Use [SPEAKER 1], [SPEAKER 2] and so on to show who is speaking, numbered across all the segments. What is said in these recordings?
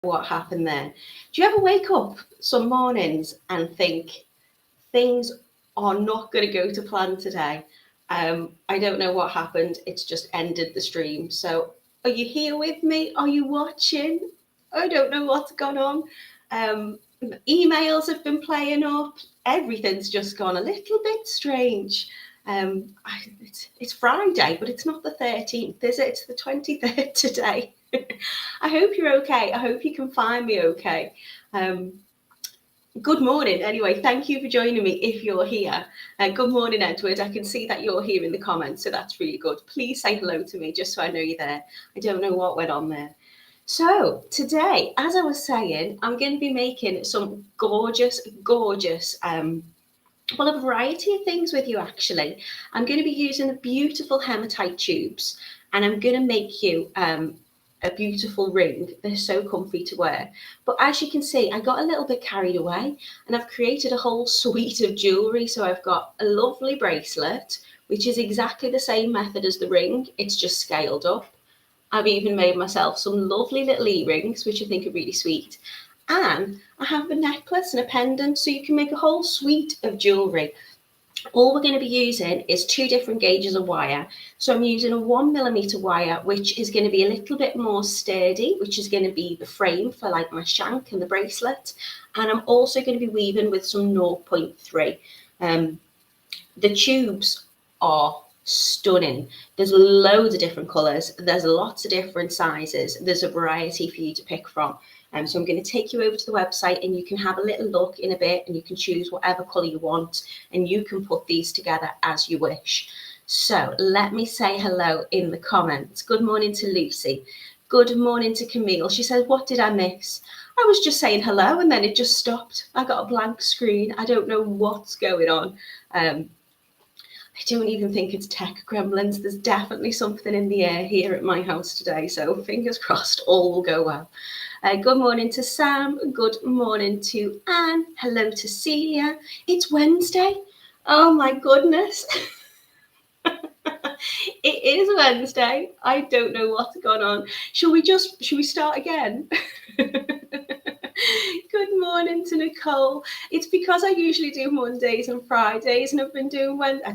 [SPEAKER 1] what happened there. Do you ever wake up some mornings and think things are not going to go to plan today? I don't know what happened. It's just ended the stream. So are you here with me? Are you watching? I don't know what's gone on. Um, Emails have been playing up. Everything's just gone a little bit strange. It's Friday, but it's not the 13th, is it? It's the 23rd today. I hope you're okay. I hope you can find me okay. Um, Good morning. Anyway, thank you for joining me if you're here. Good morning, Edward. I can see that you're here in the comments, so that's really good. Please say hello to me just so I know you're there. I don't know what went on there. So today, as I was saying, I'm going to be making some gorgeous, gorgeous, well, a variety of things with you actually. I'm going to be using the beautiful hematite tubes, and I'm going to make you a beautiful ring. They're so comfy to wear. But as you can see, I got a little bit carried away and I've created a whole suite of jewellery. So I've got a lovely bracelet, which is exactly the same method as the ring. It's just scaled up. I've even made myself some lovely little earrings, which I think are really sweet. And I have a necklace and a pendant, so you can make a whole suite of jewellery. All we're going to be using is 2 different gauges of wire. So I'm using a 1mm wire, which is going to be a little bit more sturdy, which is going to be the frame for like my shank and the bracelet. And I'm also going to be weaving with some 0.3. The tubes are stunning. There's loads of different colours. There's lots of different sizes. There's a variety for you to pick from. So I'm going to take you over to the website and you can have a little look in a bit and you can choose whatever colour you want and you can put these together as you wish. So let me say hello in the comments. Good morning to Lucy. Good morning to Camille. She says, what did I miss? I was just saying hello and then it just stopped. I got a blank screen. I don't know what's going on. I don't even think it's tech gremlins. There's definitely something in the air here at my house today. So fingers crossed, all will go well. Good morning to Sam. Good morning to Anne. Hello to Celia. It's Wednesday. Oh my goodness. It is Wednesday. I don't know what's gone on. Should we start again? Good morning to Nicole. It's because I usually do Mondays and Fridays, and I've been doing Wednesday. I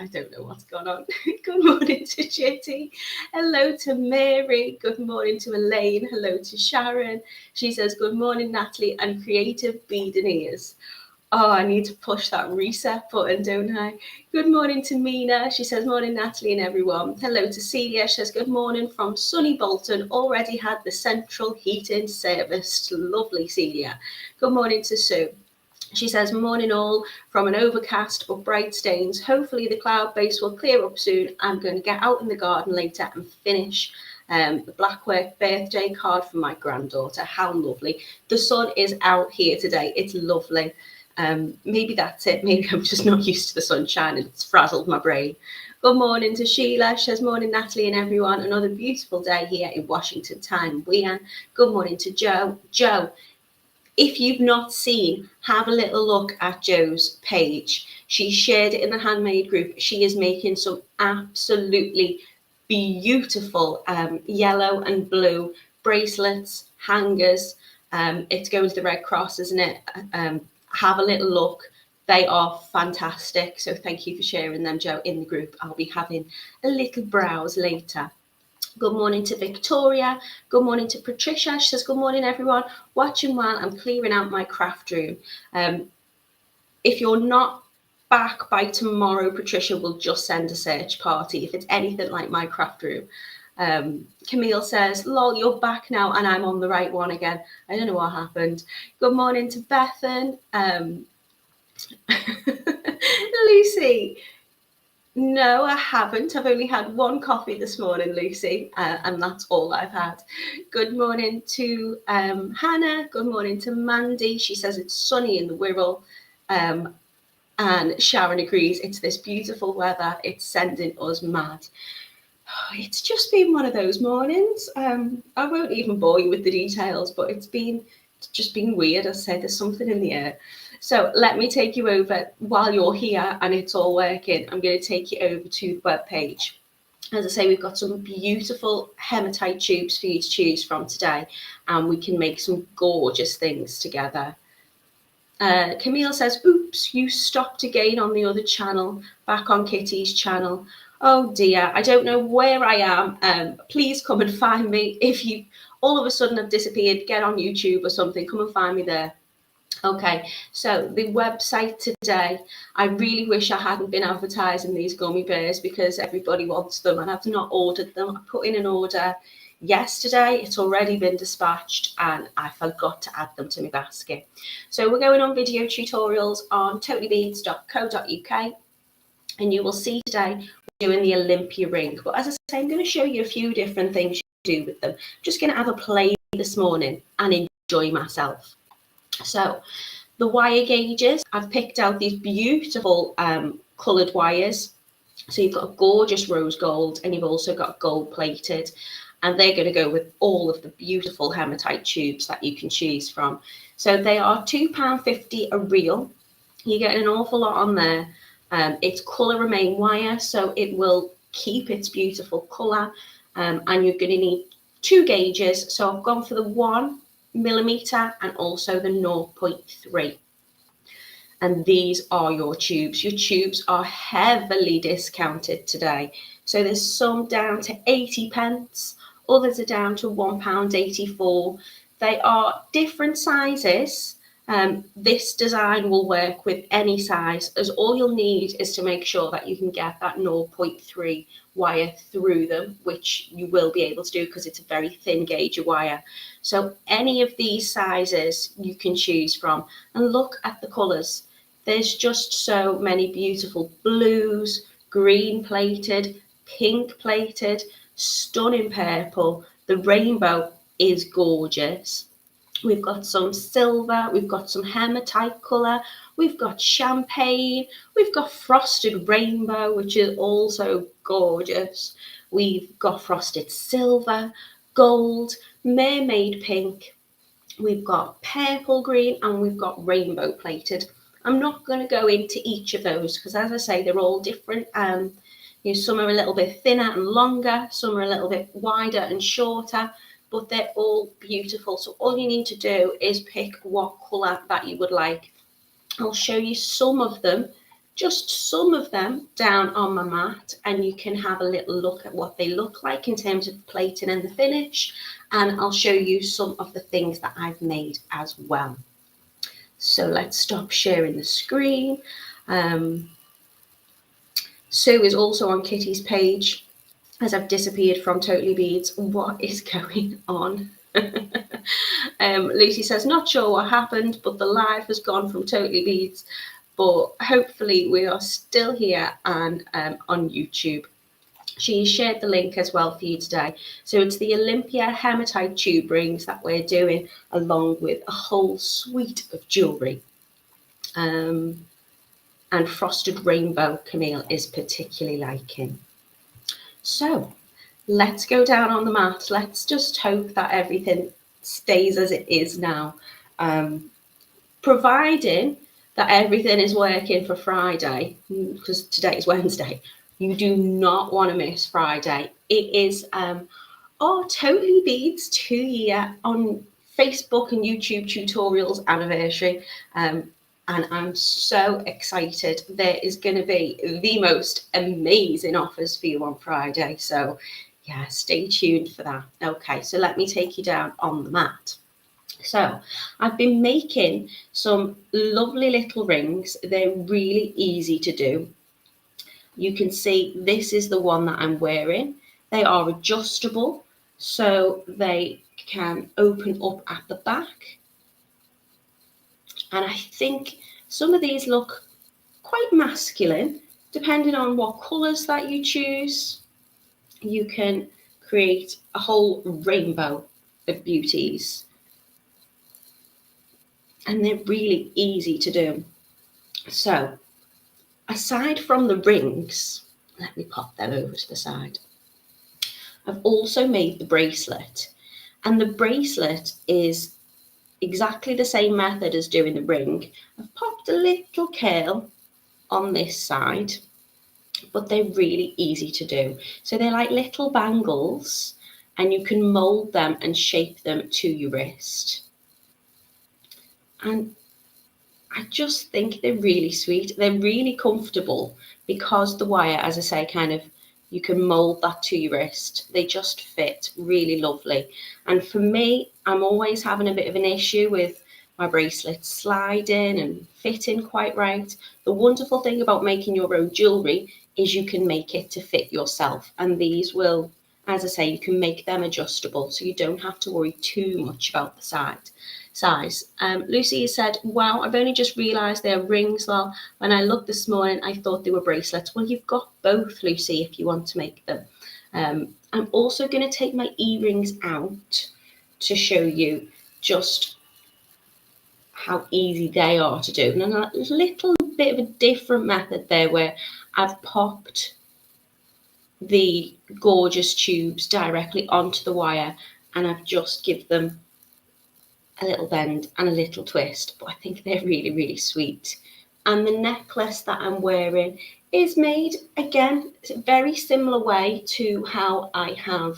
[SPEAKER 1] don't know what's gone on. Good morning to Chitty. Hello to Mary. Good morning to Elaine. Hello to Sharon. She says, good morning, Natalie, and creative beading ears. Oh, I need to push that reset button, don't I? Good morning to Mina. She says, morning, Natalie and everyone. Hello to Celia. She says, good morning from sunny Bolton. Already had the central heating serviced. Lovely, Celia. Good morning to Sue. She says, morning all from an overcast but bright stains. Hopefully the cloud base will clear up soon. I'm going to get out in the garden later and finish the Blackwork birthday card for my granddaughter. How lovely. The sun is out here today. It's lovely. Maybe that's it. Maybe I'm just not used to the sunshine and it's frazzled my brain. Good morning to Sheila. She says, morning, Natalie and everyone. Another beautiful day here in Washington time. Good morning to Joe. Joe, if you've not seen, have a little look at Joe's page. She shared it in the handmade group. She is making some absolutely beautiful yellow and blue bracelets, hangers. It's going to the Red Cross, isn't it? Have a little look. They are fantastic. So thank you for sharing them, Joe, in the group. I'll be having a little browse later. Good morning to Victoria. Good morning to Patricia. She says, good morning, everyone. Watching while I'm clearing out my craft room. If you're not back by tomorrow, Patricia will just send a search party if it's anything like my craft room. Camille says, lol, you're back now and I'm on the right one again. I don't know what happened. Good morning to Bethan. Lucy, no, I haven't. I've only had one coffee this morning, Lucy, and that's all I've had. Good morning to Hannah. Good morning to Mandy. She says it's sunny in the Wirral. And Sharon agrees, it's this beautiful weather. It's sending us mad. It's just been one of those mornings. I won't even bore you with the details, but it's just been weird. I say there's something in the air. So let me take you over while you're here and it's all working. I'm going to take you over to the webpage. As I say, we've got some beautiful hematite tubes for you to choose from today, and we can make some gorgeous things together. Camille says, oops, you stopped again on the other channel, back on Kitty's channel. Oh dear, I don't know where I am. Please come and find me. If you all of a sudden have disappeared, get on YouTube or something, come and find me there. Okay, so the website today, I really wish I hadn't been advertising these gummy bears because everybody wants them and I've not ordered them. I put in an order yesterday, it's already been dispatched and I forgot to add them to my basket. So we're going on video tutorials on totallybeads.co.uk, and you will see today we're doing the Olympia ring. But as I say, I'm going to show you a few different things you can do with them. I'm just going to have a play this morning and enjoy myself. So the wire gauges, I've picked out these beautiful coloured wires. So you've got a gorgeous rose gold and you've also got gold plated, and they're going to go with all of the beautiful hematite tubes that you can choose from. So they are £2.50 a reel. You get an awful lot on there. It's colour remain wire, so it will keep its beautiful colour, and you're going to need 2 gauges. So I've gone for the 1mm and also the 0.3. And these are your tubes. Your tubes are heavily discounted today. So there's some down to 80 pence, others are down to £1.84. They are different sizes. This design will work with any size, as all you'll need is to make sure that you can get that 0.3 wire through them, which you will be able to do because it's a very thin gauge of wire. So any of these sizes you can choose from, and look at the colours. There's just so many beautiful blues, green plated, pink plated, stunning purple. The rainbow is gorgeous. We've got some silver, we've got some hematite colour, we've got champagne, we've got frosted rainbow, which is also gorgeous. We've got frosted silver, gold, mermaid pink, we've got purple green, and we've got rainbow plated. I'm not going to go into each of those because, as I say, they're all different. Some are a little bit thinner and longer, some are a little bit wider and shorter, but they're all beautiful. So all you need to do is pick what colour that you would like. I'll show you some of them, just some of them down on my mat, and you can have a little look at what they look like in terms of plating and the finish. And I'll show you some of the things that I've made as well. So let's stop sharing the screen. Sue is also on Kitty's page, as I've disappeared from Totally Beads. What is going on? Lucy says, not sure what happened, but the live has gone from Totally Beads, but hopefully we are still here and on YouTube. She shared the link as well for you today. So it's the Olympia hematite tube rings that we're doing, along with a whole suite of jewellery. And frosted rainbow Camille is particularly liking. So let's go down on the mat. Let's just hope that everything stays as it is now. Providing that everything is working for Friday, because today is Wednesday, you do not want to miss Friday. It is our Totally Beads 2-year on Facebook and YouTube tutorials anniversary. And I'm so excited. There is going to be the most amazing offers for you on Friday. So yeah, stay tuned for that. Okay, so let me take you down on the mat. So I've been making some lovely little rings. They're really easy to do. You can see this is the one that I'm wearing. They are adjustable, so they can open up at the back. And I think some of these look quite masculine, depending on what colours that you choose. You can create a whole rainbow of beauties. And they're really easy to do. So, aside from the rings, let me pop them over to the side. I've also made the bracelet. And the bracelet is exactly the same method as doing the ring. I've popped a little curl on this side, but they're really easy to do. So they're like little bangles, and you can mold them and shape them to your wrist. And I just think they're really sweet. They're really comfortable because the wire, as I say, kind of, you can mold that to your wrist. They just fit really lovely. And for me, I'm always having a bit of an issue with my bracelets sliding and fitting quite right. The wonderful thing about making your own jewellery is you can make it to fit yourself. And these will, as I say, you can make them adjustable, so you don't have to worry too much about the size. Lucy said, wow, I've only just realised they're rings. Well, when I looked this morning, I thought they were bracelets. Well, you've got both, Lucy, if you want to make them. I'm also going to take my earrings out to show you just how easy they are to do. And a little bit of a different method there where I've popped the gorgeous tubes directly onto the wire, and I've just give them a little bend and a little twist, but I think they're really, really sweet. And the necklace that I'm wearing is made, again, a very similar way to how I have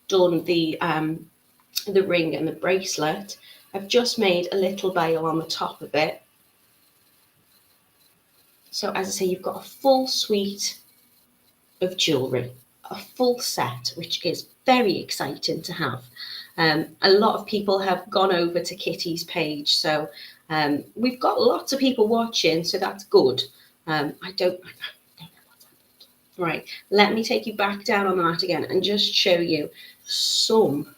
[SPEAKER 1] done the ring and the bracelet. I've just made a little veil on the top of it. So as I say, you've got a full suite of jewellery, a full set, which is very exciting to have. A lot of people have gone over to Kitty's page, so we've got lots of people watching, so that's good. I don't know what's happened. Right, let me take you back down on the mat again and just show you some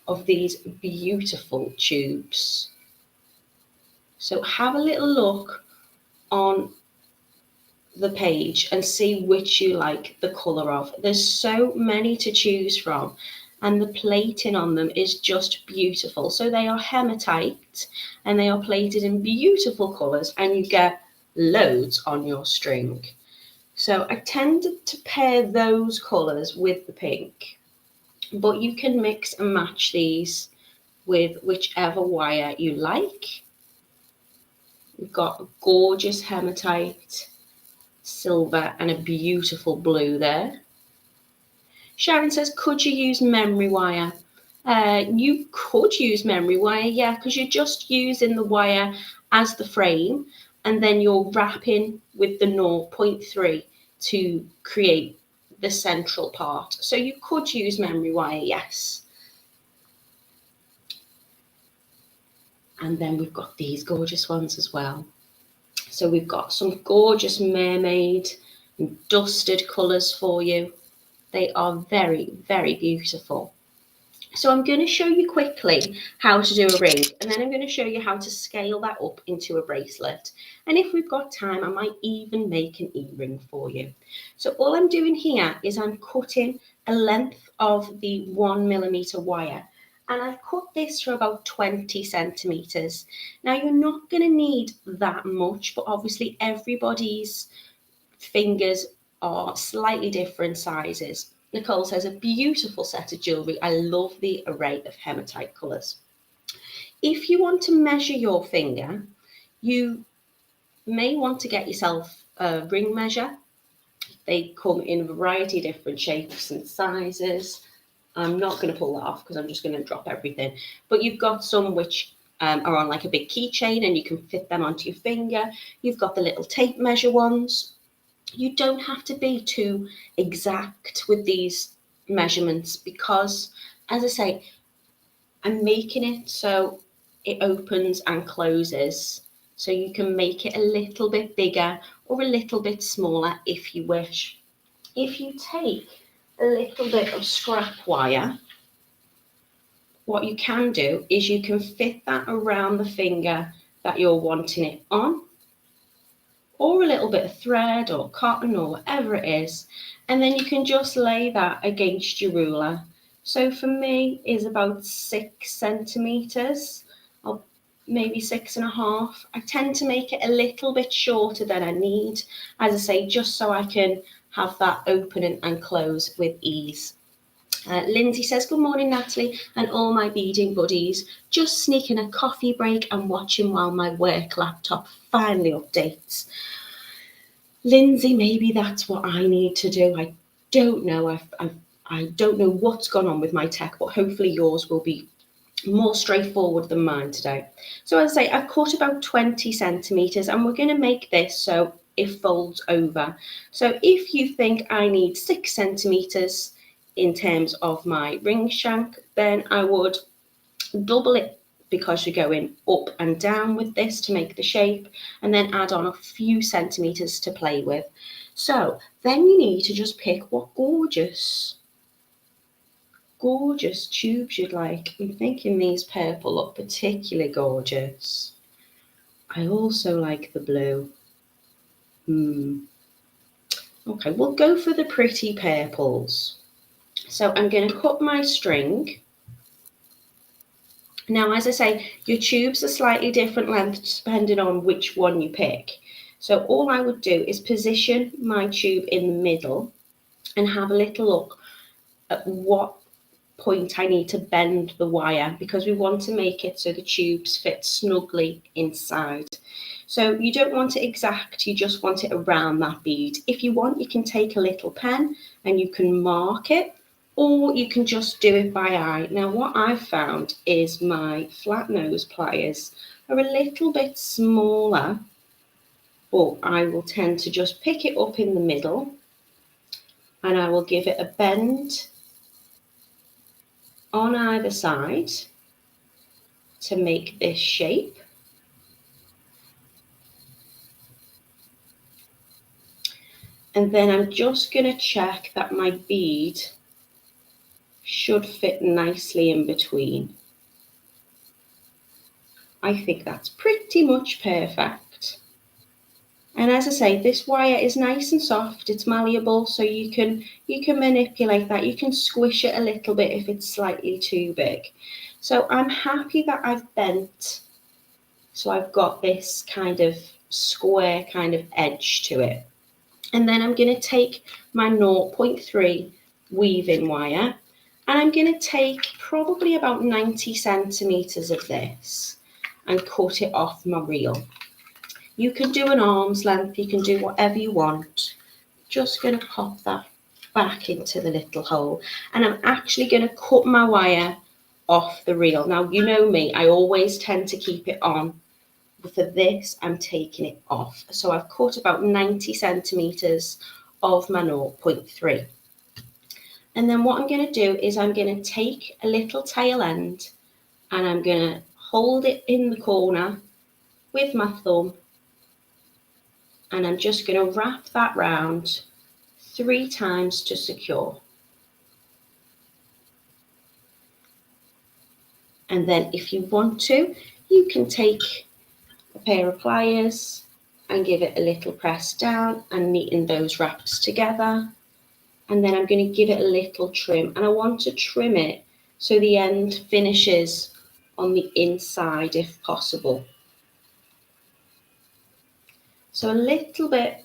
[SPEAKER 1] of these beautiful tubes. So have a little look on the page and see which you like the colour of. There's so many to choose from, and the plating on them is just beautiful. So they are hematite and they are plated in beautiful colours, and you get loads on your string. So I tended to pair those colours with the pink, but you can mix and match these with whichever wire you like. We've got a gorgeous hematite, silver, and a beautiful blue there. Sharon says, could you use memory wire? You could use memory wire, yeah, because you're just using the wire as the frame, and then you're wrapping with the 0.3 to create the central part. So you could use memory wire, yes. And then we've got these gorgeous ones as well. So we've got some gorgeous mermaid and dusted colours for you. They are very, very beautiful. So I'm going to show you quickly how to do a ring, and then I'm going to show you how to scale that up into a bracelet. And if we've got time, I might even make an earring for you. So all I'm doing here is I'm cutting a length of the 1mm wire, and I've cut this for about 20 centimetres. Now you're not going to need that much, but obviously everybody's fingers are slightly different sizes. Nicole says, a beautiful set of jewellery. I love the array of hematite colours. If you want to measure your finger, you may want to get yourself a ring measure. They come in a variety of different shapes and sizes. I'm not going to pull that off because I'm just going to drop everything. But you've got some which are on like a big keychain and you can fit them onto your finger. You've got the little tape measure ones. You don't have to be too exact with these measurements because, as I say, I'm making it so it opens and closes. So you can make it a little bit bigger or a little bit smaller if you wish. If you take a little bit of scrap wire, what you can do is you can fit that around the finger that you're wanting it on, or a little bit of thread or cotton or whatever it is, and then you can just lay that against your ruler. So for me is about 6 centimetres, or maybe 6.5. I tend to make it a little bit shorter than I need, as I say, just so I can have that opening and close with ease. Lindsay says, good morning, Natalie, and all my beading buddies. Just sneaking a coffee break and watching while my work laptop finally updates. Lindsay, maybe that's what I need to do. I don't know. I don't know what's gone on with my tech, but hopefully yours will be more straightforward than mine today. So as I say, I've cut about 20 centimetres and we're going to make this so it folds over. So if you think I need 6 centimetres in terms of my ring shank, then I would double it because you're going up and down with this to make the shape, and then add on a few centimetres to play with. So then you need to just pick what gorgeous tubes you'd like. I'm thinking these purple look particularly gorgeous. I also like the blue. Okay, we'll go for the pretty purples. So I'm going to cut my string. Now, as I say, your tubes are slightly different lengths depending on which one you pick. So all I would do is position my tube in the middle and have a little look at what point I need to bend the wire, because we want to make it so the tubes fit snugly inside. So you don't want it exact, you just want it around that bead. If you want, you can take a little pen and you can mark it, or you can just do it by eye. Now what I've found is my flat nose pliers are a little bit smaller, but I will tend to just pick it up in the middle and I will give it a bend on either side to make this shape. And then I'm just going to check that my bead should fit nicely in between. I think that's pretty much perfect. And as I say, this wire is nice and soft, it's malleable, so you can manipulate that. You can squish it a little bit if it's slightly too big. So I'm happy that I've bent, so I've got this kind of square kind of edge to it. And then I'm going to take my 0.3 weaving wire and I'm going to take probably about 90 centimetres of this and cut it off my reel. You can do an arm's length, you can do whatever you want. Just going to pop that back into the little hole, and I'm actually going to cut my wire off the reel. Now you know me, I always tend to keep it on. But for this, I'm taking it off. So I've cut about 90 centimetres of my 0.3. And then what I'm going to do is I'm going to take a little tail end and I'm going to hold it in the corner with my thumb. And I'm just going to wrap that round 3 times to secure. And then if you want to, you can take a pair of pliers and give it a little press down and neaten those wraps together. And then I'm going to give it a little trim, and I want to trim it so the end finishes on the inside if possible. So a little bit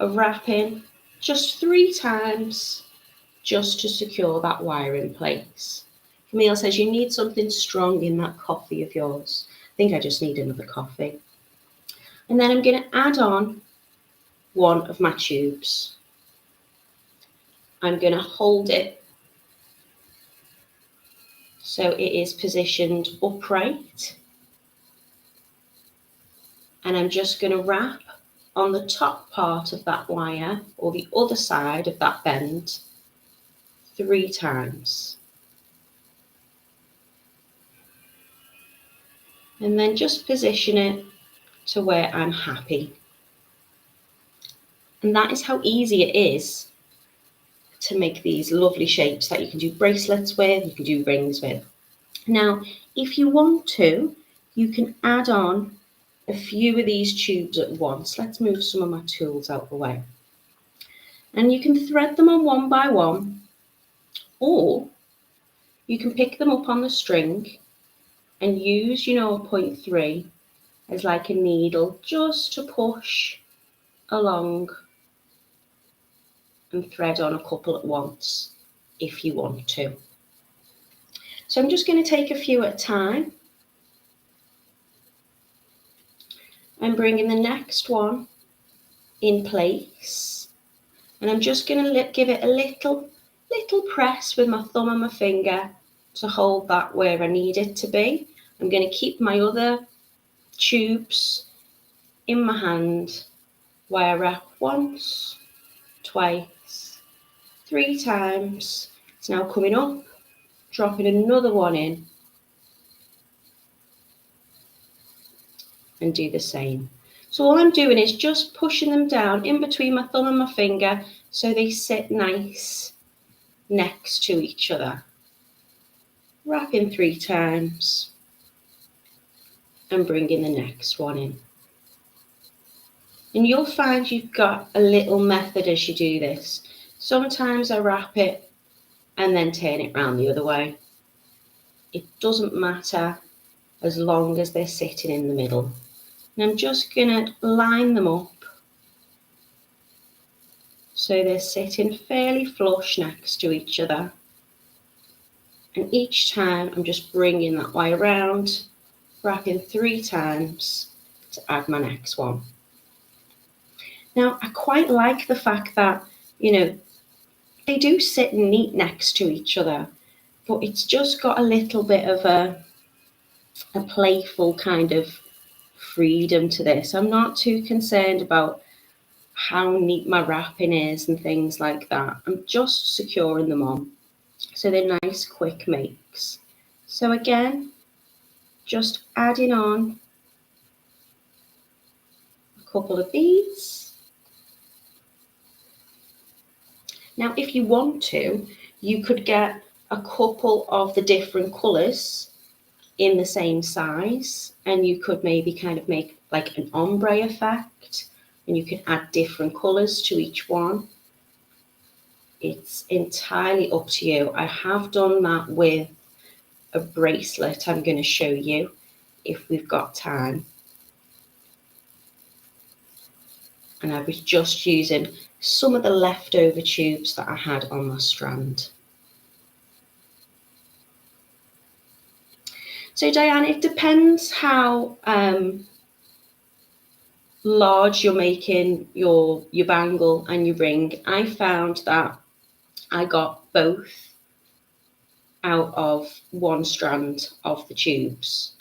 [SPEAKER 1] of wrapping, just 3 times, just to secure that wire in place. Camille says you need something strong in that coffee of yours. I think I just need another coffee. And then I'm going to add on one of my tubes. I'm going to hold it so it is positioned upright. And I'm just going to wrap on the top part of that wire or the other side of that bend 3 times. And then just position it to where I'm happy. And that is how easy it is to make these lovely shapes that you can do bracelets with, you can do rings with. Now, if you want to, you can add on a few of these tubes at once. Let's move some of my tools out of the way. And you can thread them on one by one, or you can pick them up on the string and use, 0.3 as like a needle just to push along and thread on a couple at once if you want to. So I'm just going to take a few at a time. I'm bringing the next one in place. And I'm just going to give it a little press with my thumb and my finger to hold that where I need it to be. I'm going to keep my other tubes in my hand, wire wrap once, twice, 3 times. It's now coming up, dropping another one in, and do the same. So all I'm doing is just pushing them down in between my thumb and my finger so they sit nice next to each other. Wrapping 3 times and bringing the next one in. And you'll find you've got a little method as you do this. Sometimes I wrap it and then turn it round the other way. It doesn't matter as long as they're sitting in the middle. And I'm just going to line them up so they're sitting fairly flush next to each other. And each time I'm just bringing that way around, wrapping 3 times to add my next one. Now, I quite like the fact that, they do sit neat next to each other, but it's just got a little bit of a playful kind of freedom to this. I'm not too concerned about how neat my wrapping is and things like that. I'm just securing them on. So they're nice quick makes. So again, just adding on a couple of beads. Now, if you want to, you could get a couple of the different colours in the same size, and you could maybe kind of make like an ombre effect, and you can add different colours to each one. It's entirely up to you. I have done that with a bracelet I'm going to show you if we've got time. And I was just using some of the leftover tubes that I had on my strand. So Diane, it depends how large you're making your bangle and your ring. I found that I got both out of one strand of the tubes.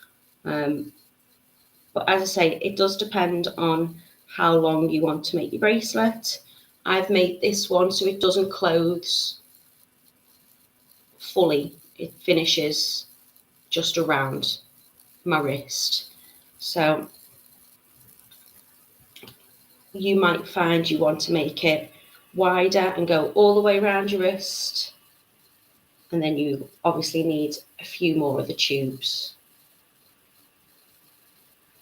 [SPEAKER 1] But as I say, it does depend on how long you want to make your bracelet. I've made this one so it doesn't close fully. It finishes just around my wrist. So you might find you want to make it wider and go all the way around your wrist. And then you obviously need a few more of the tubes.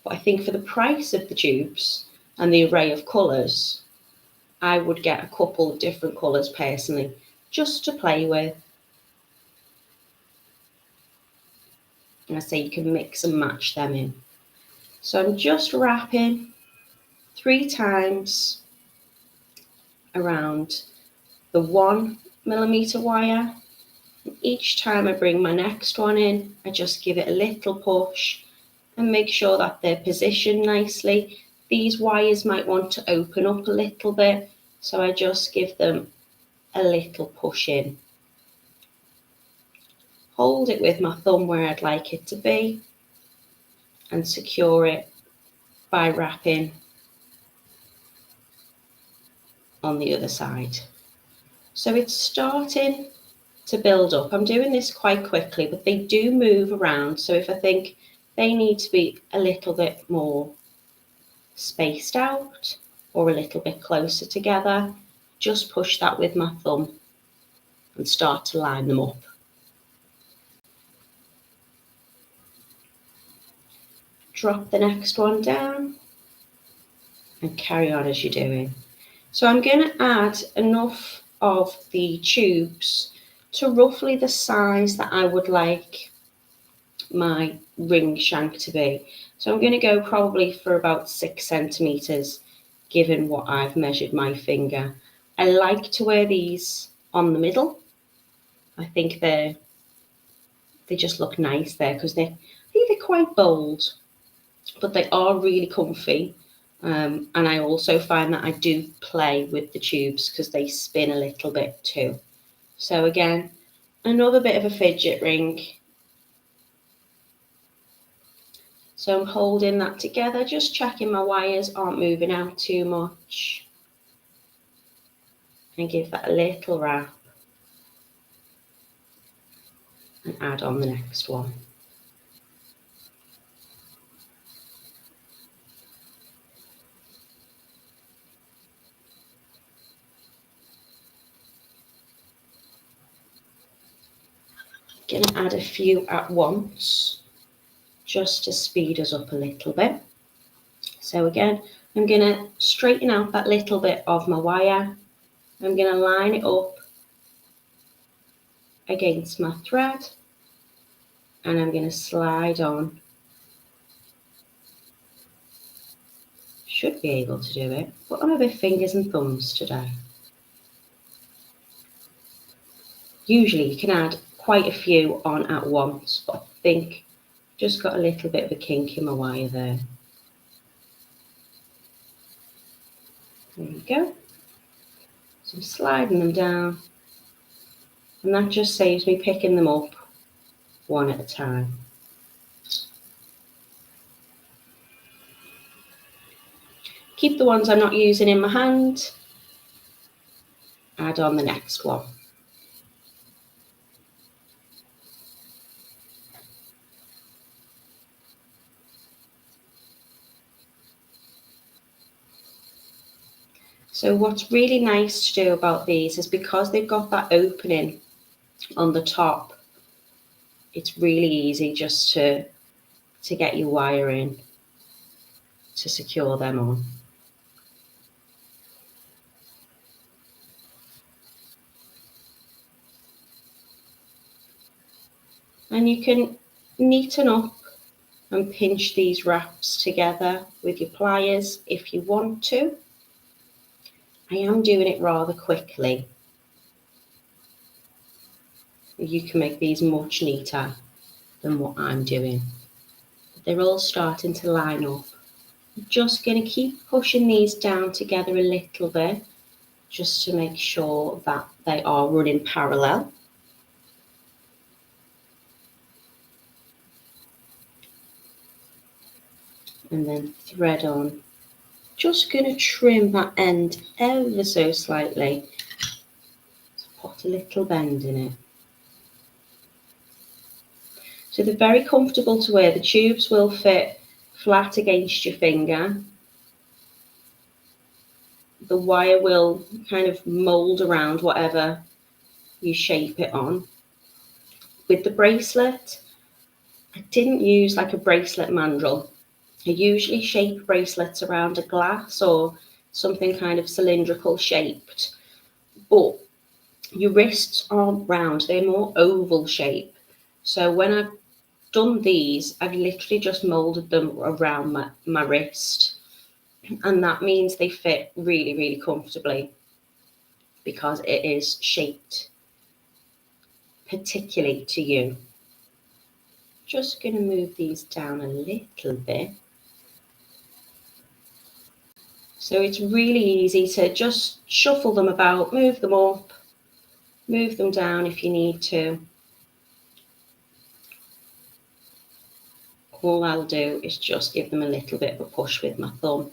[SPEAKER 1] But I think for the price of the tubes and the array of colours, I would get a couple of different colours personally, just to play with. And I say you can mix and match them in. So I'm just wrapping 3 times around the 1mm wire. And each time I bring my next one in, I just give it a little push and make sure that they're positioned nicely. These wires might want to open up a little bit, so I just give them a little push in. Hold it with my thumb where I'd like it to be and secure it by wrapping on the other side. So it's starting to build up. I'm doing this quite quickly, but they do move around. So if I think they need to be a little bit more spaced out or a little bit closer together, just push that with my thumb and start to line them up. Drop the next one down and carry on as you're doing. So I'm going to add enough of the tubes to roughly the size that I would like my ring shank to be. So I'm going to go probably for about 6 centimeters, given what I've measured my finger. I like to wear these on the middle. I think they just look nice there because they're quite bold, but they are really comfy And I also find that I do play with the tubes because they spin a little bit too. So again, another bit of a fidget ring. So I'm holding that together, just checking my wires aren't moving out too much. And give that a little wrap. And add on the next one. I'm going to add a few at once, just to speed us up a little bit. So again, I'm going to straighten out that little bit of my wire. I'm going to line it up against my thread, and I'm going to slide on. Should be able to do it, but I'm a bit fingers and thumbs today. Usually you can add quite a few on at once, but I think just got a little bit of a kink in my wire there. There you go. So I'm sliding them down, and that just saves me picking them up one at a time. Keep the ones I'm not using in my hand. Add on the next one. So what's really nice to do about these is because they've got that opening on the top, it's really easy just to get your wire in to secure them on. And you can neaten up and pinch these wraps together with your pliers if you want to. I am doing it rather quickly. You can make these much neater than what I'm doing. They're all starting to line up. I'm just going to keep pushing these down together a little bit, just to make sure that they are running parallel. And then thread on. Just going to trim that end ever so slightly. Just put a little bend in it. So they're very comfortable to wear. The tubes will fit flat against your finger. The wire will kind of mold around whatever you shape it on. With the bracelet, I didn't use like a bracelet mandrel. I usually shape bracelets around a glass or something kind of cylindrical shaped, but your wrists aren't round, they're more oval shape. So when I've done these, I've literally just molded them around my wrist, and that means they fit really, really comfortably because it is shaped particularly to you. Just going to move these down a little bit. So it's really easy to just shuffle them about, move them up, move them down if you need to. All I'll do is just give them a little bit of a push with my thumb.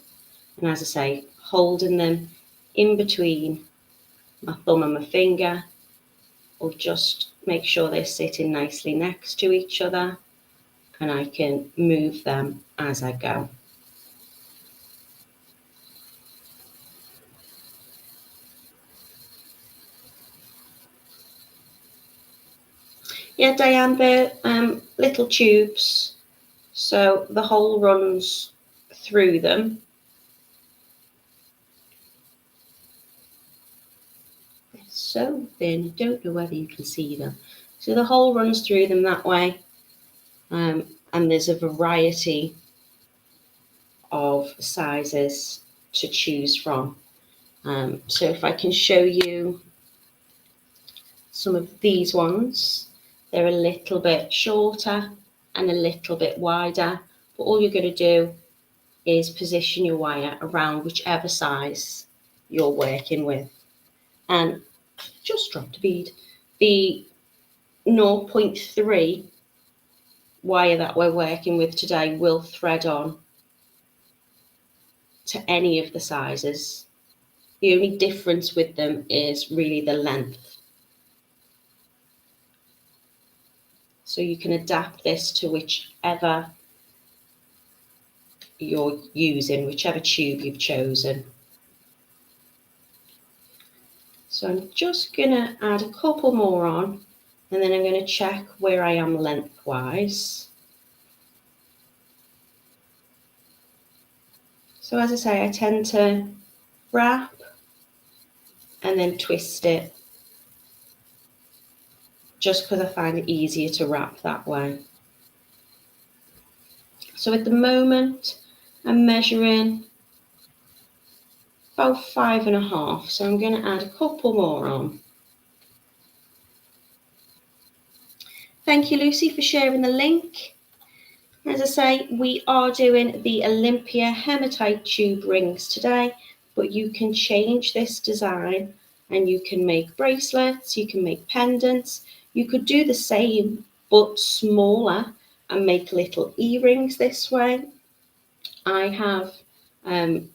[SPEAKER 1] And as I say, holding them in between my thumb and my finger will just make sure they're sitting nicely next to each other, and I can move them as I go. Yeah, Diane, they're little tubes, so the hole runs through them. They're so thin, I don't know whether you can see them. So the hole runs through them that way, and there's a variety of sizes to choose from. So if I can show you some of these ones, they're a little bit shorter and a little bit wider, but all you're going to do is position your wire around whichever size you're working with and just drop the bead. The 0.3 wire that we're working with today will thread on to any of the sizes. The only difference with them is really the length. So you can adapt this to whichever you're using, whichever tube you've chosen. So I'm just going to add a couple more on, and then I'm going to check where I am lengthwise. So as I say, I tend to wrap and then twist it, just because I find it easier to wrap that way. So at the moment, I'm measuring about 5.5, so I'm going to add a couple more on. Thank you, Lucy, for sharing the link. As I say, we are doing the Olympia Hematite tube rings today, but you can change this design and you can make bracelets, you can make pendants. You could do the same but smaller and make little earrings this way. I have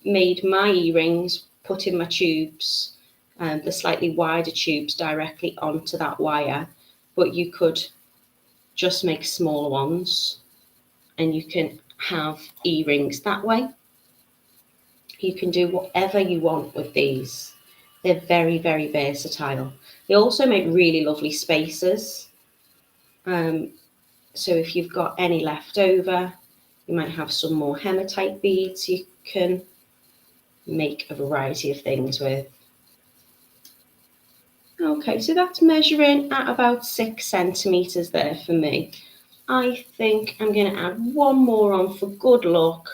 [SPEAKER 1] made my earrings, putting my tubes, the slightly wider tubes, directly onto that wire, but you could just make smaller ones and you can have earrings that way. You can do whatever you want with these. They're very, very versatile. They also make really lovely spacers. So if you've got any left over, you might have some more hematite beads you can make a variety of things with. Okay, so that's measuring at about 6 centimeters there for me. I think I'm going to add one more on for good luck.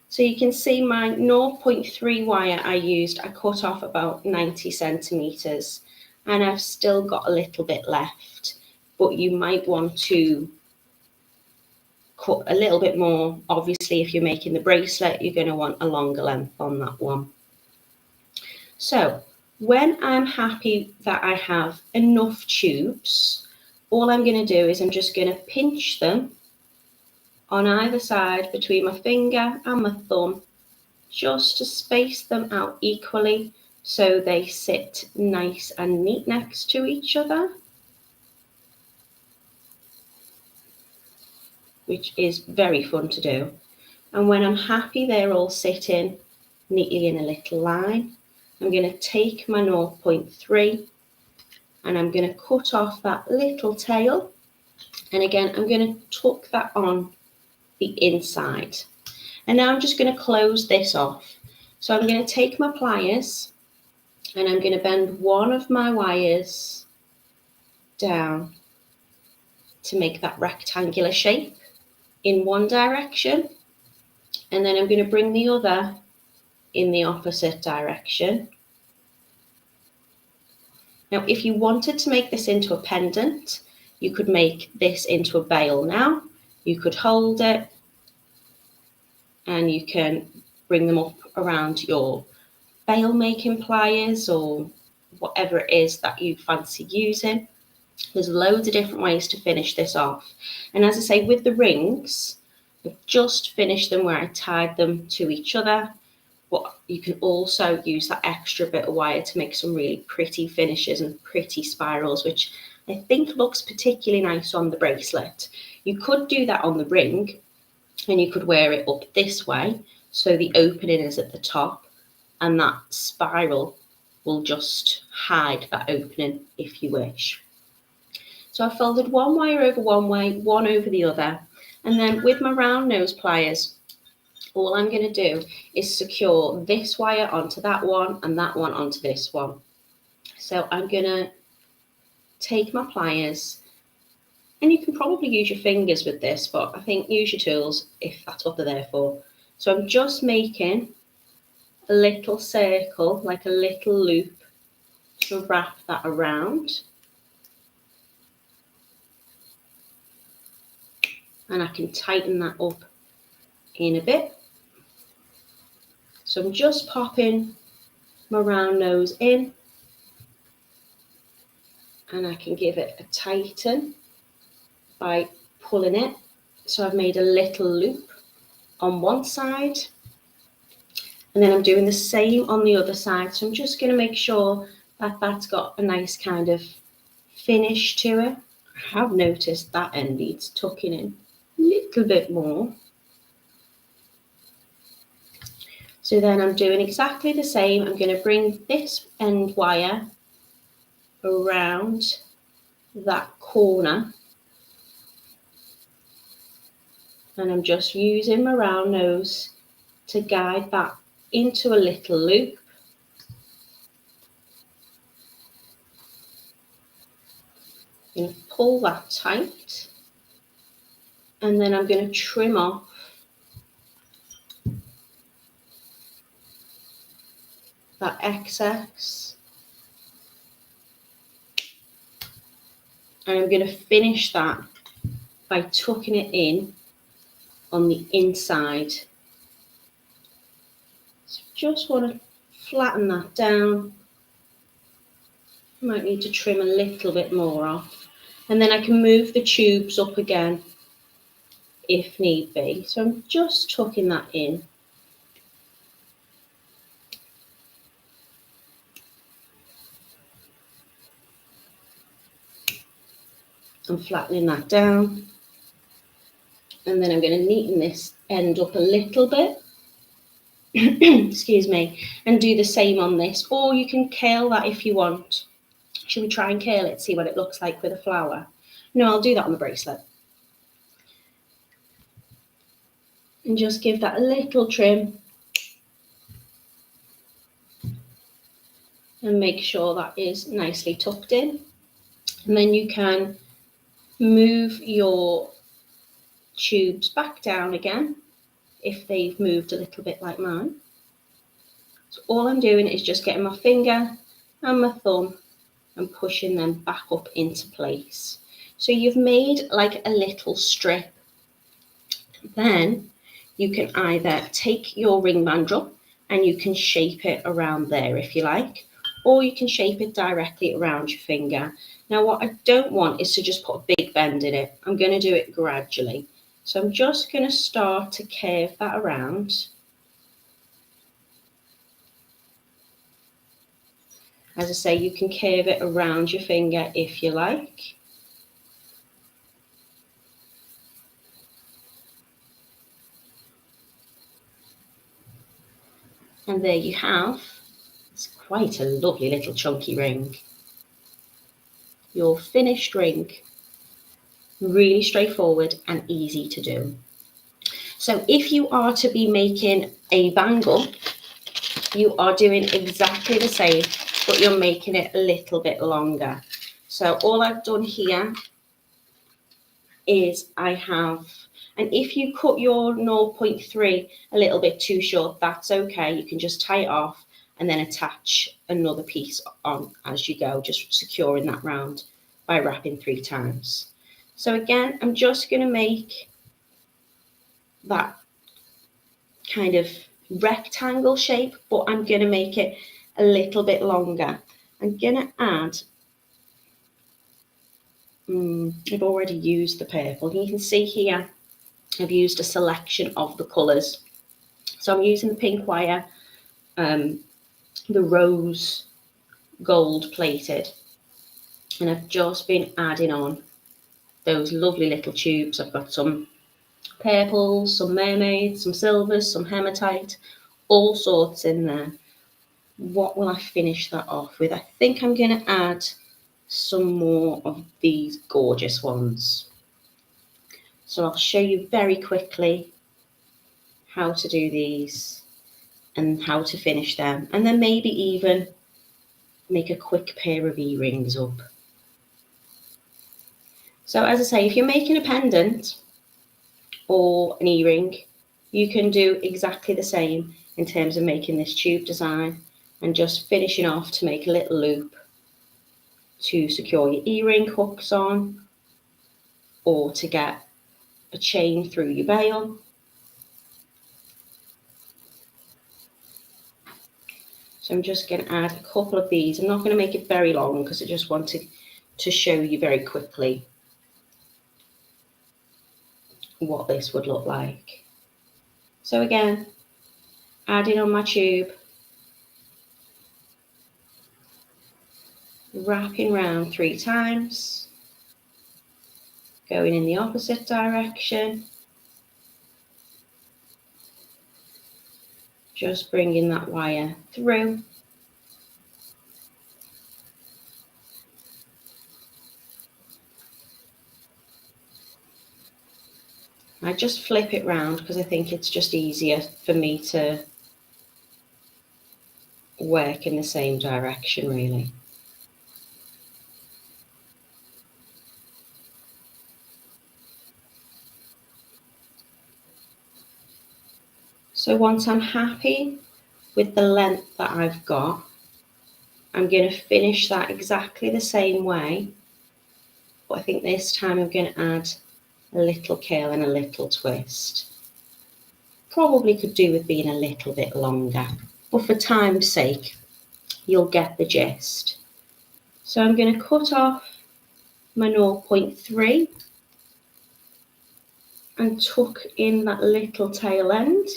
[SPEAKER 1] So you can see my 0.3 wire I used, I cut off about 90 centimeters, and I've still got a little bit left, but you might want to cut a little bit more. Obviously, if you're making the bracelet, you're going to want a longer length on that one. So when I'm happy that I have enough tubes, all I'm going to do is I'm just going to pinch them on either side between my finger and my thumb, just to space them out equally so they sit nice and neat next to each other, which is very fun to do. And when I'm happy they're all sitting neatly in a little line, I'm going to take my 0.3 and I'm going to cut off that little tail. And again, I'm going to tuck that on the inside. And now I'm just going to close this off. So I'm going to take my pliers and I'm going to bend one of my wires down to make that rectangular shape in one direction. And then I'm going to bring the other in the opposite direction. Now, if you wanted to make this into a pendant, you could make this into a bail now. You could hold it and you can bring them up around your bail making pliers or whatever it is that you fancy using. There's loads of different ways to finish this off. And as I say, with the rings, I've just finished them where I tied them to each other. But you can also use that extra bit of wire to make some really pretty finishes and pretty spirals, which I think looks particularly nice on the bracelet. You could do that on the ring and you could wear it up this way, so the opening is at the top and that spiral will just hide that opening if you wish. So I folded one wire over one way, one over the other, and then with my round nose pliers, all I'm going to do is secure this wire onto that one and that one onto this one. So I'm going to take my pliers, and you can probably use your fingers with this, but I think use your tools if that's what they're there for. So I'm just making a little circle, like a little loop, to wrap that around. and I can tighten that up in a bit. So I'm just popping my round nose in, and I can give it a tighten by pulling it. So I've made a little loop on one side, and then I'm doing the same on the other side. So I'm just going to make sure that that's got a nice kind of finish to it. I have noticed that end needs tucking in a little bit more. So then I'm doing exactly the same. I'm going to bring this end wire around that corner, and I'm just using my round nose to guide that into a little loop. I'm going to pull that tight, and then I'm going to trim off that excess, and I'm going to finish that by tucking it in on the inside. So just want to flatten that down. Might need to trim a little bit more off, and then I can move the tubes up again if need be. So I'm just tucking that in. I'm flattening that down, and then I'm going to neaten this end up a little bit. Excuse me, and do the same on this, or you can curl that if you want. Should we try and curl it, see what it looks like with a flower? No, I'll do that on the bracelet. And just give that a little trim, and make sure that is nicely tucked in. And then you can move your tubes back down again if they've moved a little bit like mine. So all I'm doing is just getting my finger and my thumb and pushing them back up into place. So you've made like a little strip. Then you can either take your ring mandrel and you can shape it around there if you like, or you can shape it directly around your finger. Now what I don't want is to just put a big bend in it. I'm going to do it gradually. So I'm just going to start to curve that around. As I say, you can curve it around your finger if you like. And there you have, it's quite a lovely little chunky ring. Your finished ring. Really straightforward and easy to do. So if you are to be making a bangle, you are doing exactly the same, but you're making it a little bit longer. So all I've done here is I have, and if you cut your 0.3 a little bit too short, that's okay. You can just tie it off and then attach another piece on as you go, just securing that round by wrapping 3 times. So again, I'm just going to make that kind of rectangle shape, but I'm going to make it a little bit longer. I'm going to add, I've already used the purple. You can see here, I've used a selection of the colours. So I'm using the pink wire, the rose gold plated, and I've just been adding on those lovely little tubes. I've got some purples, some mermaids, some silvers, some hematite, all sorts in there. What will I finish that off with? I think I'm going to add some more of these gorgeous ones. So I'll show you very quickly how to do these and how to finish them, and then maybe even make a quick pair of earrings up. So as I say, if you're making a pendant or an earring, you can do exactly the same in terms of making this tube design and just finishing off to make a little loop to secure your earring hooks on, or to get a chain through your bail. So I'm just going to add a couple of these. I'm not going to make it very long because I just wanted to show you very quickly what this would look like. So again, adding on my tube, wrapping round 3 times, going in the opposite direction, just bringing that wire through. I just flip it round because I think it's just easier for me to work in the same direction really. So once I'm happy with the length that I've got, I'm going to finish that exactly the same way, but I think this time I'm going to add a little curl and a little twist. Probably could do with being a little bit longer, but for time's sake, you'll get the gist. So I'm going to cut off my 0.3 and tuck in that little tail end.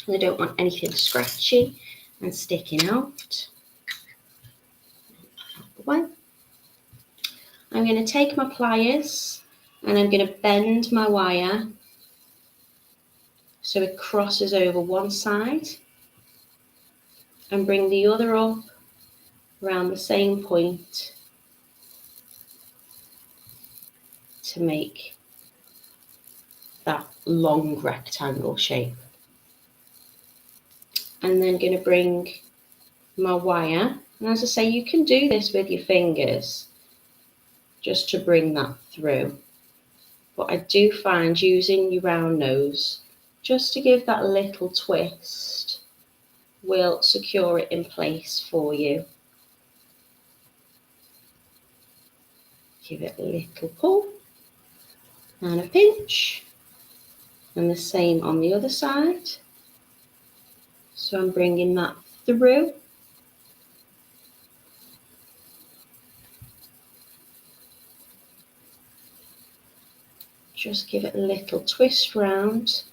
[SPEAKER 1] I don't want anything scratchy and sticking out. I'm going to take my pliers and I'm going to bend my wire so it crosses over one side and bring the other up around the same point to make that long rectangle shape. And then going to bring my wire, and as I say, you can do this with your fingers just to bring that through, but I do find using your round nose just to give that little twist will secure it in place for you. Give it a little pull and a pinch, and the same on the other side. So I'm bringing that through. Just give it a little twist round.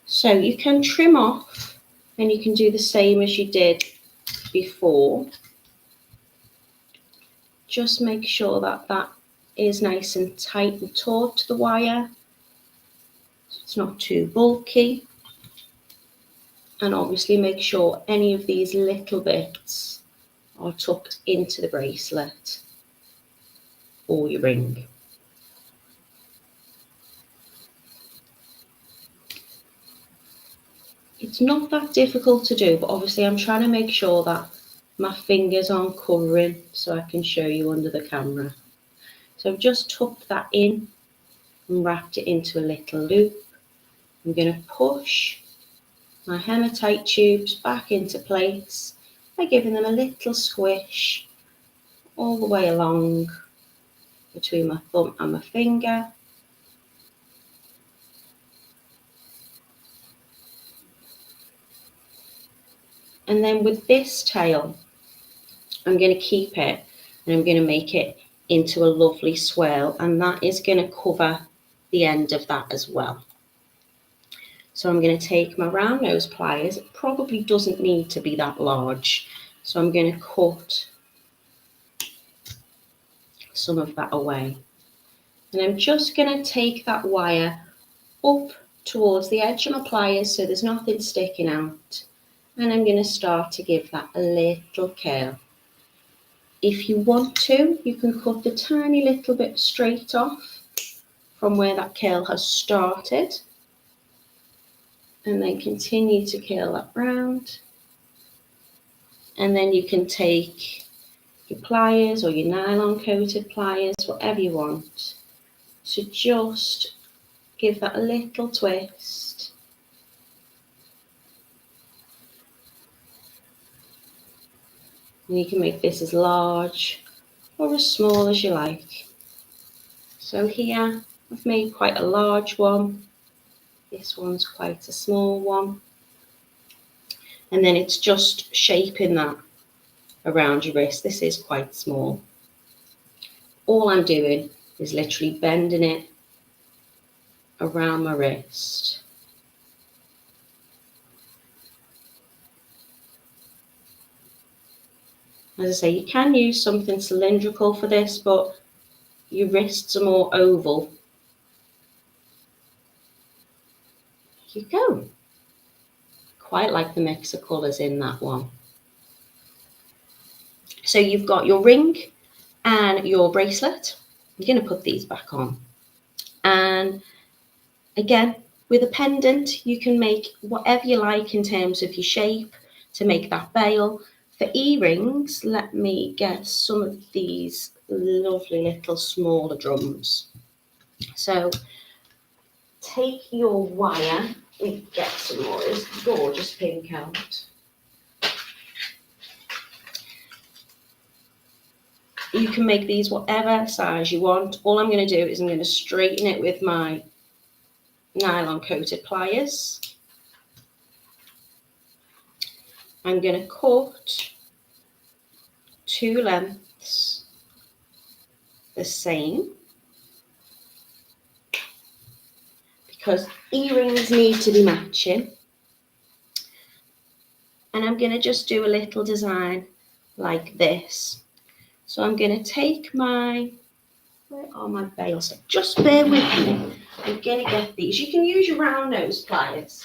[SPEAKER 1] So you can trim off and you can do the same as you did before. Just make sure that that is nice and tight and taut to the wire. It's not too bulky. And obviously make sure any of these little bits are tucked into the bracelet or your ring. It's not that difficult to do, but obviously I'm trying to make sure that my fingers aren't covering so I can show you under the camera. So I've just tucked that in and wrapped it into a little loop. I'm going to push my hematite tubes back into place by giving them a little squish all the way along between my thumb and my finger. And then with this tail, I'm going to keep it and I'm going to make it into a lovely swirl, and that is going to cover the end of that as well. So I'm going to take my round nose pliers. It probably doesn't need to be that large, so I'm going to cut some of that away. And I'm just going to take that wire up towards the edge of my pliers so there's nothing sticking out. And I'm going to start to give that a little curl. If you want to, you can cut the tiny little bit straight off from where that curl has started. And then continue to curl that round. And then you can take your pliers or your nylon coated pliers, whatever you want, to just give that a little twist. And you can make this as large or as small as you like. So here I've made quite a large one. This one's quite a small one. And then it's just shaping that around your wrist. This is quite small. All I'm doing is literally bending it around my wrist. As I say, you can use something cylindrical for this, but your wrists are more oval. Here you go. Quite like the mix of colours in that one. So you've got your ring and your bracelet. I'm going to put these back on. And again, with a pendant, you can make whatever you like in terms of your shape to make that bail. For earrings, let me get some of these lovely little smaller drums. So take your wire, we get some more of this gorgeous pink out. You can make these whatever size you want. All I'm going to do is I'm going to straighten it with my nylon coated pliers. I'm going to cut two lengths the same, because earrings need to be matching. And I'm going to just do a little design like this. So I'm going to take my, where are my bails? Just bear with me. I'm going to get these. You can use your round nose pliers,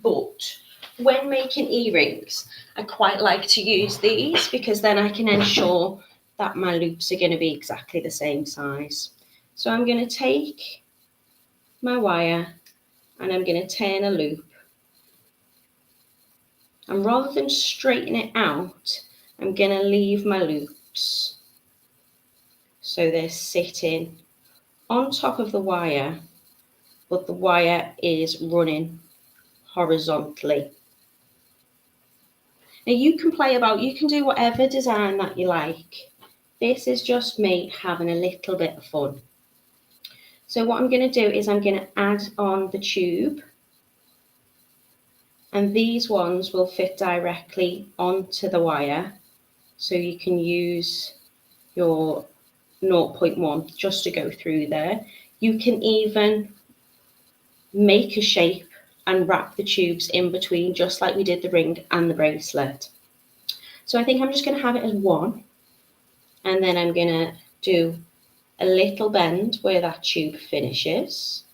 [SPEAKER 1] but when making earrings, I quite like to use these because then I can ensure that my loops are going to be exactly the same size. So I'm going to take my wire and I'm going to turn a loop. And rather than straighten it out, I'm going to leave my loops so they're sitting on top of the wire, but the wire is running horizontally. Now you can play about, you can do whatever design that you like. This is just me having a little bit of fun. So what I'm going to do is I'm going to add on the tube, and these ones will fit directly onto the wire. So you can use your 0.1 just to go through there. You can even make a shape and wrap the tubes in between, just like we did the ring and the bracelet. So I think I'm just going to have it as one, and then I'm going to do a little bend where that tube finishes.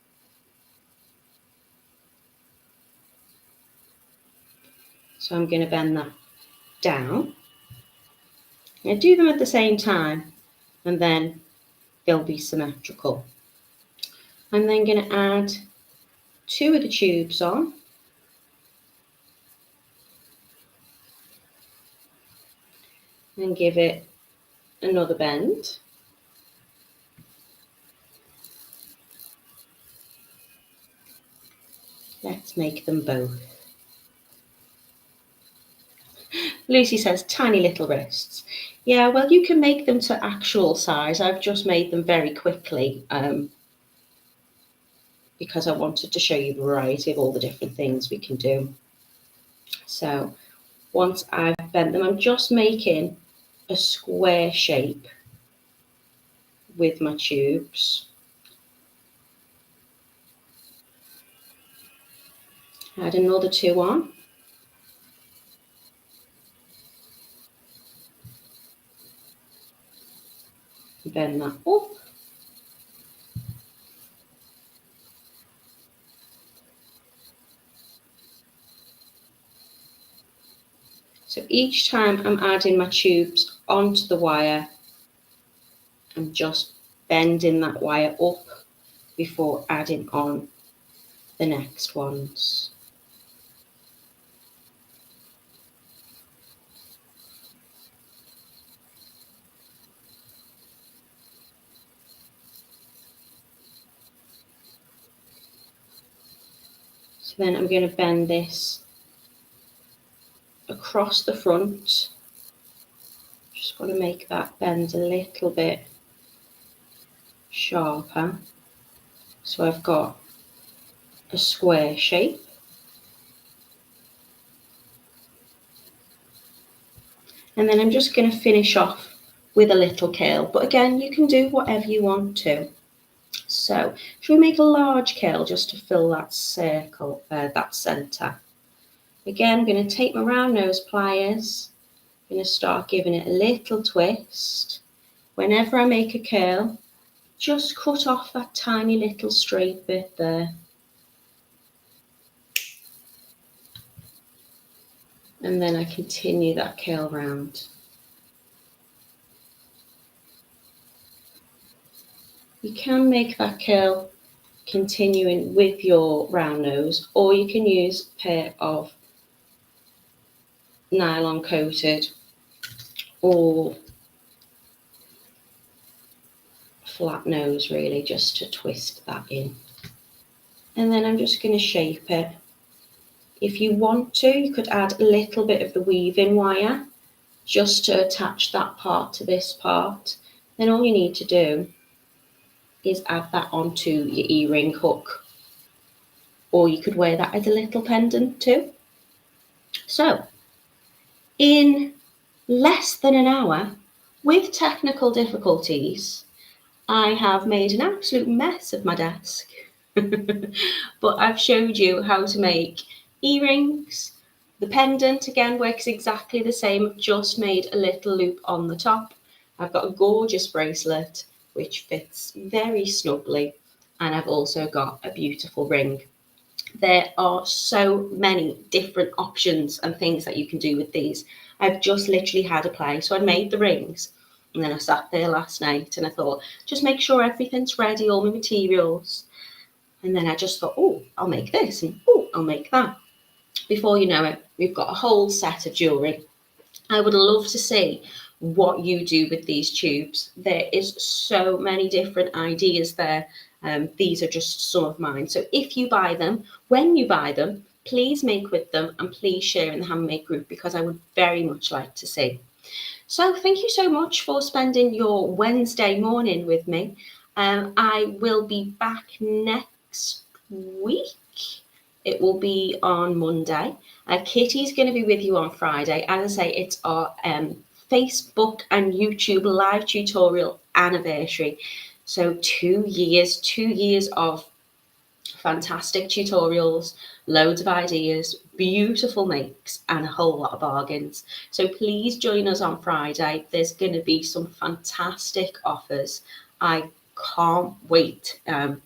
[SPEAKER 1] So I'm going to bend that down. I do them at the same time, and then they'll be symmetrical. I'm then going to add two of the tubes on. And give it another bend. Let's make them both. Lucy says, tiny little wrists. Yeah, well, you can make them to actual size. I've just made them very quickly because I wanted to show you the variety of all the different things we can do. So once I've bent them, I'm just making a square shape with my tubes. Add another two on. Bend that up. So each time I'm adding my tubes onto the wire, I'm just bending that wire up before adding on the next ones. So then I'm going to bend this across the front. Just got to make that bend a little bit sharper. So I've got a square shape. And then I'm just going to finish off with a little curl. But again, you can do whatever you want to. So should we make a large curl just to fill that circle, that centre? Again, I'm going to take my round nose pliers. I'm going to start giving it a little twist. Whenever I make a curl, just cut off that tiny little straight bit there. And then I continue that curl round. You can make that curl continuing with your round nose, or you can use a pair of nylon coated or flat nose, really, just to twist that in. And then I'm just going to shape it. If you want to, you could add a little bit of the weaving wire just to attach that part to this part. Then all you need to do is add that onto your earring hook, or you could wear that as a little pendant too. So in less than an hour, with technical difficulties, I have made an absolute mess of my desk. But I've showed you how to make earrings. The pendant again works exactly the same, just made a little loop on the top. I've got a gorgeous bracelet which fits very snugly, and I've also got a beautiful ring. There are so many different options and things that you can do with these. I've just literally had a play. So I made the rings, and then I sat there last night and I thought, just make sure everything's ready, all my materials. And then I just thought, oh, I'll make this, and oh, I'll make that. Before you know it, we've got a whole set of jewellery. I would love to see what you do with these tubes. There is so many different ideas there. These are just some of mine. So if you buy them, when you buy them, please make with them and please share in the handmade group, because I would very much like to see. So thank you so much for spending your Wednesday morning with me. I will be back next week. It will be on Monday. Kitty's going to be with you on Friday. As I say, it's our Facebook and YouTube live tutorial anniversary. So 2 years of fantastic tutorials, loads of ideas, beautiful makes, and a whole lot of bargains. So please join us on Friday. There's going to be some fantastic offers. I can't wait. I'm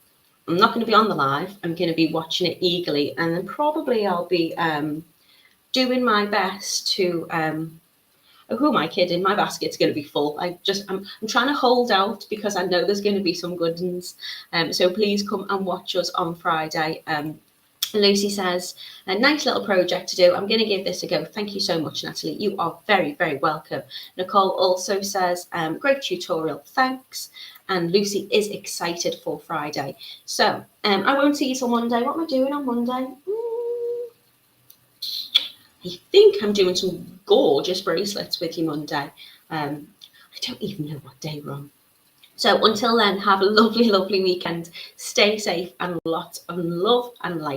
[SPEAKER 1] not going to be on the live. I'm going to be watching it eagerly, and then probably I'll be doing my best to who am I kidding? My basket's going to be full. I'm trying to hold out because I know there's going to be some good ones. So please come and watch us on Friday. Lucy says, a nice little project to do. I'm going to give this a go. Thank you so much, Natalie. You are very, very welcome. Nicole also says, great tutorial. Thanks. And Lucy is excited for Friday. So I won't see you till Monday. What am I doing on Monday? I think I'm doing some gorgeous bracelets with you Monday. I don't even know what day we're on. So until then, have a lovely, lovely weekend. Stay safe and lots of love and light.